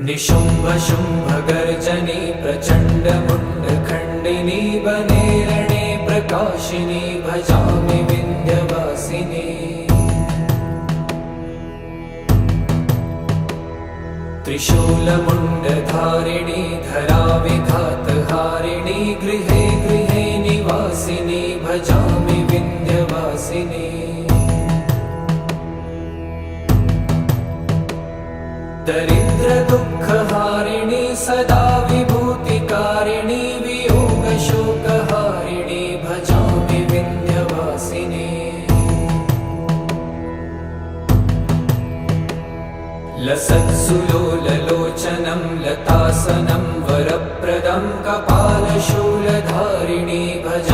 निशुम्भ शुम्भ गर्जनी प्रचण्ड मुण्ड खण्डिनी वने रणे प्रकाशिनी भजामि विन्ध्यवासिनी। त्रिशूलमुण्डधारिणी धराविघातहारिणी गृहे गृहे निवासिनी भजामि विन्ध्यवासिनी। दरिद्र दुःखहारिणी सदा विभूतिकारिणी वियोगशोकहारिणी भजामि विन्ध्यवासिनी। लसत्सुलोललोचनं लतासनं वरप्रदं कपालशूलधारिणी भजामि